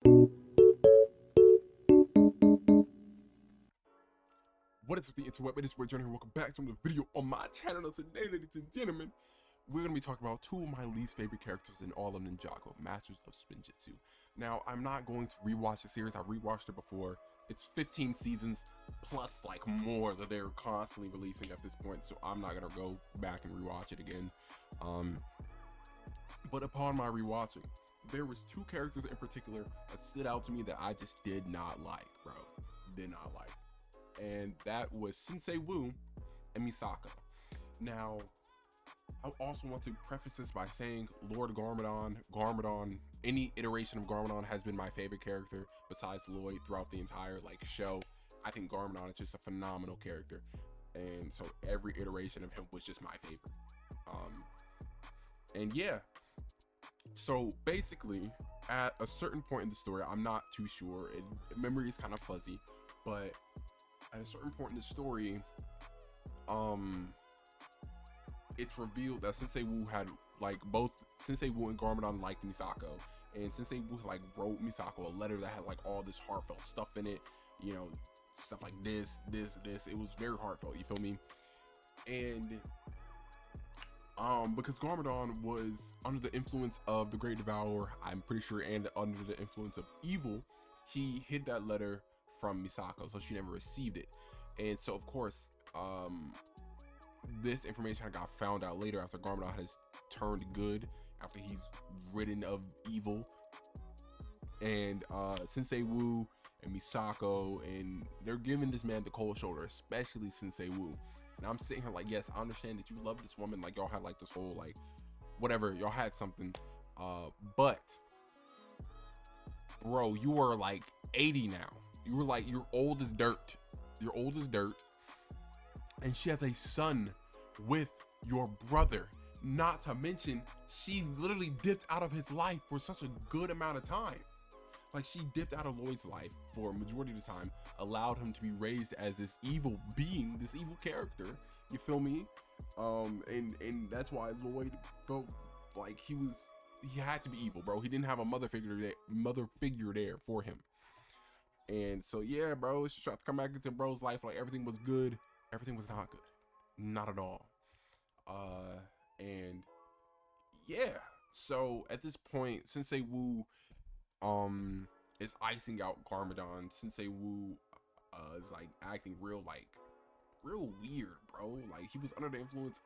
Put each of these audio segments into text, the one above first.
What is up, the interweb? It is Ray Journey here. Welcome back to another video on my channel. Today, ladies and gentlemen, we're going to be talking about two of my least favorite characters in all of Ninjago, Masters of Spinjitzu. Now, I'm not going to rewatch the series. I rewatched it before. It's 15 seasons plus like more that they're constantly releasing at this point, so I'm not going to go back and rewatch it again. But upon my rewatching, there was two characters in particular that stood out to me that I just did not like, bro. Did not like. And that was Sensei Wu and Misako. Now, I also want to preface this by saying Lord Garmadon, any iteration of Garmadon has been my favorite character besides Lloyd throughout the entire show. I think Garmadon is just a phenomenal character, and so every iteration of him was just my favorite. And yeah, so basically at a certain point in the story, I'm not too sure, and memory is kind of fuzzy, but at a certain point in the story, it's revealed that Sensei Wu had both Sensei Wu and Garmadon liked Misako, and Sensei Wu wrote Misako a letter that had all this heartfelt stuff in it, you know, stuff like this. It was very heartfelt, you feel me? And because Garmadon was under the influence of the Great Devourer, I'm pretty sure, and under the influence of evil, he hid that letter from Misako, so she never received it. And so of course, this information got found out later after Garmadon has turned good, after he's ridden of evil. And Sensei Wu and Misako, and they're giving this man the cold shoulder, especially Sensei Wu. And I'm sitting here yes, I understand that you love this woman, y'all had this whole whatever, y'all had something, but bro, you are 80 now. You were you're old as dirt. You're old as dirt. And she has a son with your brother. Not to mention, she literally dipped out of his life for such a good amount of time. She dipped out of Lloyd's life for a majority of the time, allowed him to be raised as this evil being, this evil character. You feel me? And that's why Lloyd felt like he had to be evil, bro. He didn't have a mother figure there for him. And so yeah, bro, she tried to come back into bro's life everything was good. Everything was not good, not at all. And yeah, so at this point, Sensei Wu is icing out Garmadon. Sensei Wu is acting real weird, bro. He was under the influence.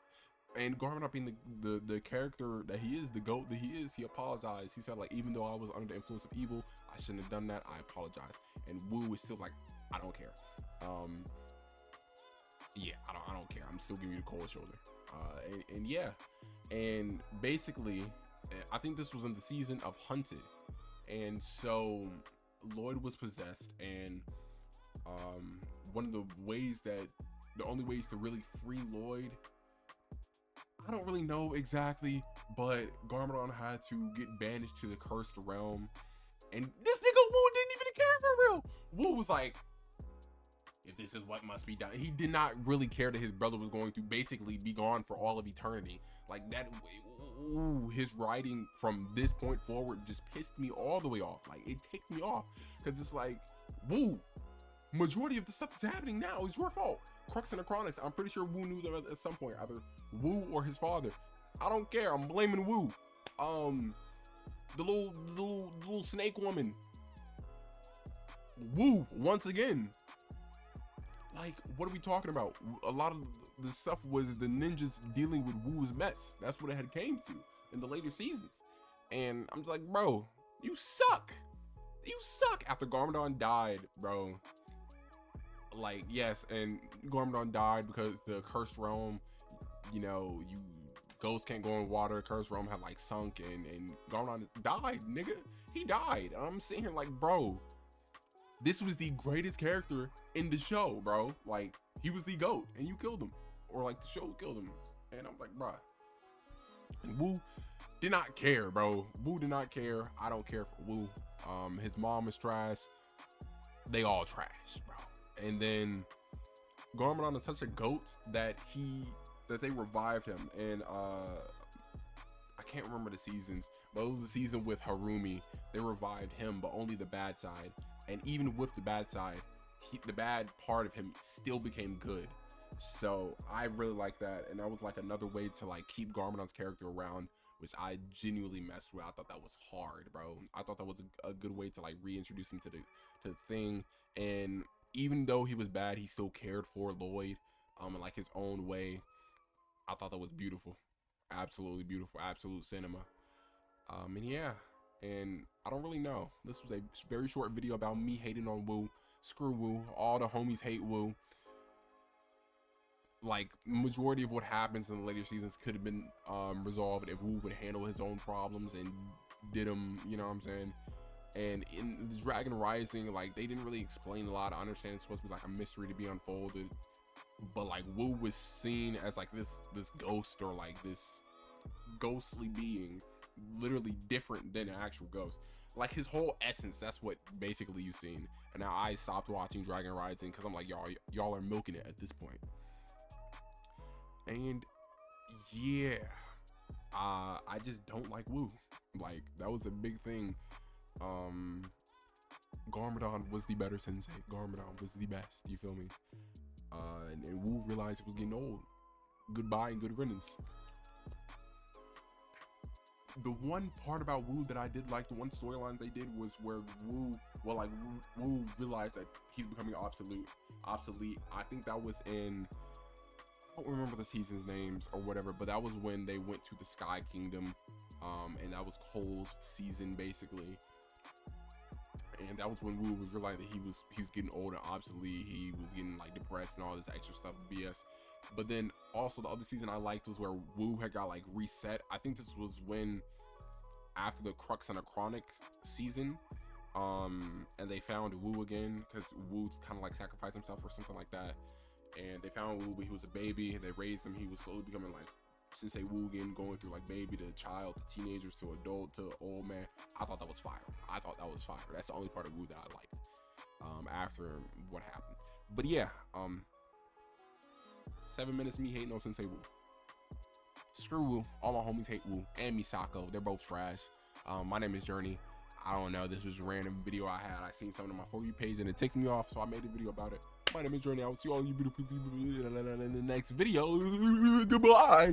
And Garmadon being the character that he is, the GOAT that he is, he apologized. He said even though I was under the influence of evil, I shouldn't have done that. I apologize. And Wu is still I don't care. Yeah, I don't care. I'm still giving you the cold shoulder. And yeah, and basically, I think this was in the season of Hunted, and so Lloyd was possessed, and one of the only ways to really free Lloyd, I don't really know exactly, but Garmadon had to get banished to the cursed realm, and this nigga Wu didn't even care for real. Wu was if this is what must be done. He did not really care that his brother was going to basically be gone for all of eternity. That, ooh, his writing from this point forward just pissed me all the way off. It ticked me off, because it's Wu, majority of the stuff that's happening now is your fault. Crux and the Chronics, I'm pretty sure Wu knew that at some point, either Wu or his father. I don't care, I'm blaming Wu. The little snake woman, Wu, once again. What are we talking about? A lot of the stuff was the ninjas dealing with Wu's mess. That's what it had came to in the later seasons. And I'm just bro, you suck. You suck. After Garmadon died, bro. Yes, and Garmadon died because the cursed realm, ghosts can't go in water. Cursed realm had sunk, and Garmadon died, nigga. He died. And I'm sitting here bro, this was the greatest character in the show, bro. He was the GOAT, and you killed him. Or the show killed him. And I'm bruh. And Wu did not care, bro. Wu did not care. I don't care for Wu. His mom is trash. They all trash, bro. And then Garmadon is such a GOAT that they revived him. And I can't remember the seasons, but it was a season with Harumi. They revived him, but only the bad side. And even with the bad side, the bad part of him still became good. So I really like that, and that was like another way to like keep Garmadon's character around, which I genuinely messed with. I thought that was hard, bro. I thought that was a good way to like reintroduce him to the thing. And even though he was bad, he still cared for Lloyd, in like his own way. I thought that was beautiful, absolutely beautiful, absolute cinema. And yeah, and I don't really know. This was a very short video about me hating on Wu. Screw Wu. All the homies hate Wu. Like, majority of what happens in the later seasons could have been resolved if Wu would handle his own problems and did them, you know what I'm saying? And in the Dragon Rising, like, they didn't really explain a lot. I understand it's supposed to be like a mystery to be unfolded, but like Wu was seen as like this ghost, or like this ghostly being, literally different than an actual ghost. Like his whole essence, that's what basically you've seen. And now I stopped watching Dragon Rising because I'm like, y'all are milking it at this point. And yeah, I just don't like Wu. Like, that was a big thing. Garmadon was the better sensei. Garmadon was the best, you feel me? And Wu realized it was getting old. Goodbye and good riddance. The one part about Wu that I did like, the one storyline they did, was where Wu realized that he's becoming obsolete. I think that was in, I don't remember the season's names or whatever, but that was when they went to the Sky Kingdom, and that was Cole's season basically. And that was when Wu was realizing that he was getting old and obsolete. He was getting like depressed and all this extra stuff, BS. But then also the other season I liked was where Wu had got like reset. I think this was when, after the Crux and the Chronic season, and they found Wu again, because Wu kind of like sacrificed himself or something like that. And they found Wu, but he was a baby. They raised him. He was slowly becoming like Sensei Wu again, going through like baby to child to teenagers to adult to old man. I thought that was fire. That's the only part of Wu that I liked, after what happened. But yeah, 7 minutes me hating on Sensei Wu. Screw Wu. All my homies hate Wu, and Misako. They're both trash. My name is Journey. I don't know, this was a random video I had. I seen something on my For You page and it ticked me off, so I made a video about it. My name is Journey. I will see all you beautiful people in the next video. Goodbye.